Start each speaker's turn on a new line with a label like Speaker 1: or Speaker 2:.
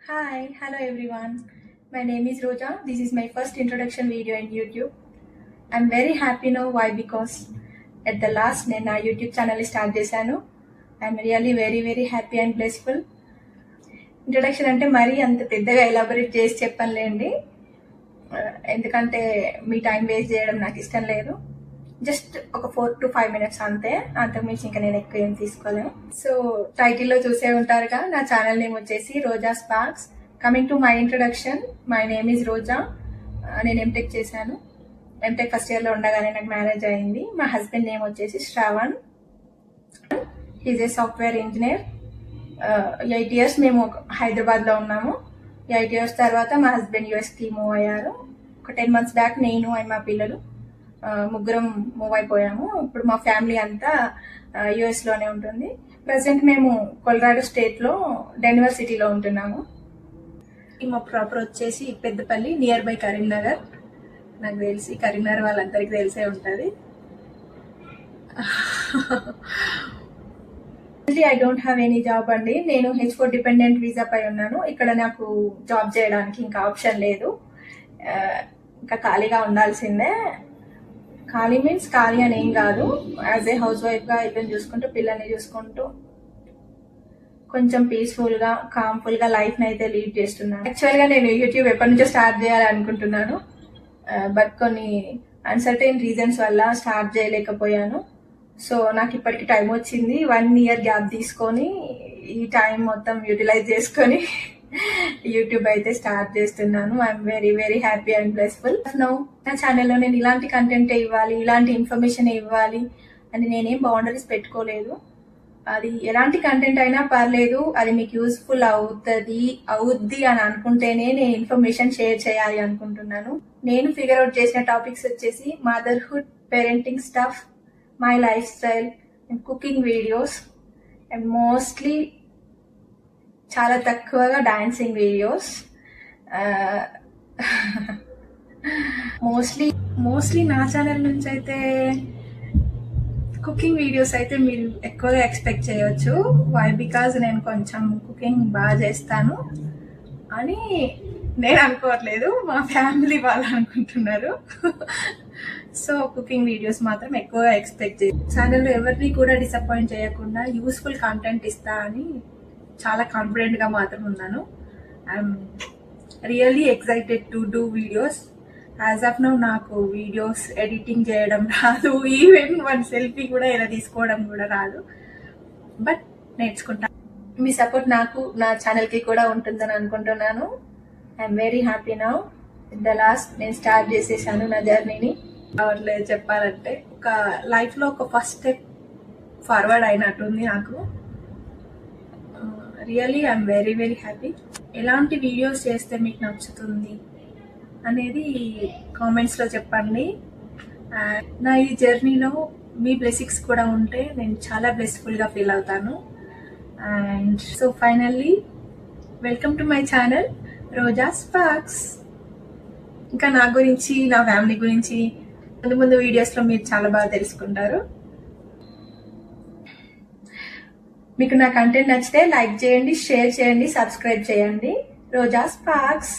Speaker 1: Hi, hello everyone. My name is Roja. This is my first introduction video in YouTube. I'm very happy now. Why? Because at the last నేను నా YouTube channel start చేశాను. I'm really very happy and blissful. Introduction అంటే మరీ అంత పెద్దగా elaborate చేసి చెప్పనులేండి, ఎందుకంటే మీ time waste చేయడం నాకు ఇష్టం లేదు. జస్ట్ ఒక 4 to 5 minutes అంతే, అంతకుమించి ఇంకా నేను ఎక్కువ ఏం తీసుకోలేను. సో టైటిల్లో చూసే ఉంటారుగా, నా ఛానల్ నేమ్ వచ్చేసి Roja sparks. Coming to my introduction, my name is Roja. నేను ఎంటెక్ చేశాను. ఎంటెక్ ఫస్ట్ ఇయర్లో ఉండగానే నాకు మ్యారేజ్ అయింది. మా హస్బెండ్ నేమ్ వచ్చేసి Shravan. Is a software engineer. 8 years మేము హైదరాబాద్లో ఉన్నాము. 8 years తర్వాత మా హస్బెండ్ యూఎస్కి మూవ్ అయ్యారు. ఒక 10 months బ్యాక్ నేను అండ్ మా పిల్లలు ముగ్గురం మూవ్ అయిపోయాము. ఇప్పుడు మా ఫ్యామిలీ అంతా యుఎస్లోనే ఉంటుంది. ప్రజెంట్ మేము కొలరాడో స్టేట్లో డెన్వర్ సిటీలో ఉంటున్నాము. మా ప్రాపర్ వచ్చేసి పెద్దపల్లి, నియర్ బై కరీంనగర్. నాకు తెలిసి కరీంనగర్ వాళ్ళందరికీ తెలిసే ఉంటుంది. I don't have any job అండి. నేను H4 డిపెండెంట్ వీసా పై ఉన్నాను. ఇక్కడ నాకు జాబ్ చేయడానికి ఇంకా ఆప్షన్ లేదు. ఇంకా ఖాళీగా ఉండాల్సిందే. ఖాళీ మీన్స్ ఖాళీ అని ఏం కాదు, యాజ్ ఏ హౌస్ వైఫ్గా ఇల్లుని చూసుకుంటూ పిల్లల్ని చూసుకుంటూ కొంచెం పీస్ఫుల్గా కామ్ఫుల్గా లైఫ్ని అయితే లీడ్ చేస్తున్నాను. యాక్చువల్గా నేను యూట్యూబ్ ఎప్పటి నుంచో స్టార్ట్ చేయాలనుకుంటున్నాను, బట్ కొన్ని అన్సర్టైన్ రీజన్స్ వల్ల స్టార్ట్ చేయలేకపోయాను. సో నాకు ఇప్పటికి టైం వచ్చింది. 1 year గ్యాప్ తీసుకొని ఈ టైం మొత్తం యూటిలైజ్ చేసుకొని యూట్యూబ్ అయితే స్టార్ట్ చేస్తున్నాను. I'm very happy and blissful. Now నా ఛానల్లో నేను ఇలాంటి కంటెంట్ ఇవ్వాలి, ఇలాంటి ఇన్ఫర్మేషన్ ఇవ్వాలి అని నేనేం బౌండరీస్ పెట్టుకోలేదు. అది ఎలాంటి కంటెంట్ అయినా పర్లేదు, అది మీకు యూస్ఫుల్ అవుద్ది అని అనుకుంటేనే నేను ఇన్ఫర్మేషన్ షేర్ చేయాలి అనుకుంటున్నాను. నేను ఫిగర్ అవుట్ చేసిన టాపిక్స్ వచ్చేసి motherhood, parenting stuff, my life style and cooking videos, and mostly చాలా తక్కువగా డాన్సింగ్ వీడియోస్. మోస్ట్లీ నా ఛానల్ నుంచి అయితే కుకింగ్ వీడియోస్ అయితే మీరు ఎక్కువగా ఎక్స్పెక్ట్ చేయవచ్చు. వై? బికాజ్ నేను కొంచెం కుకింగ్ బాగా చేస్తాను అని నేను అనుకోవట్లేదు, మా ఫ్యామిలీ వాళ్ళు అనుకుంటున్నారు. సో కుకింగ్ వీడియోస్ మాత్రం ఎక్కువగా ఎక్స్పెక్ట్ చేయదు. ఛానల్లో ఎవరిని కూడా డిసప్పాయింట్ చేయకుండా యూస్ఫుల్ కంటెంట్ ఇస్తా అని చాలా కాన్ఫిడెంట్గా మాత్రం ఉన్నాను. I'm really excited to do videos. As of now నాకు వీడియోస్ ఎడిటింగ్ చేయడం రాదు, ఈవెన్ 1 selfie కూడా ఇలా తీసుకోవడం కూడా రాదు, బట్ నేర్చుకుంటాను. మీ సపోర్ట్ నాకు, నా ఛానల్కి కూడా ఉంటుందని అనుకుంటున్నాను. I'm very happy now. The last నేను స్టార్ట్ చేసేసాను నా జర్నీని. అవట్లేదు చెప్పాలంటే, ఒక లైఫ్లో ఒక ఫస్ట్ స్టెప్ ఫార్వర్డ్ అయినట్టుంది నాకు. Really I'm very happy. ఎలాంటి వీడియోస్ చేస్తే మీకు నచ్చుతుంది అనేది కామెంట్స్లో చెప్పండి. నా ఈ జర్నీలో మీ బ్లెస్సింగ్స్ కూడా ఉంటే నేను చాలా బ్లెస్ఫుల్గా ఫీల్ అవుతాను. And so finally welcome to my channel Roja sparks. ఇంకా నా గురించి, నా ఫ్యామిలీ గురించి ముందు వీడియోస్లో మీరు చాలా బాగా తెలుసుకుంటారు. మీకు నా కంటెంట్ నచ్చితే లైక్ చేయండి, షేర్ చేయండి, సబ్స్క్రైబ్ చేయండి. రోజా స్పార్క్స్.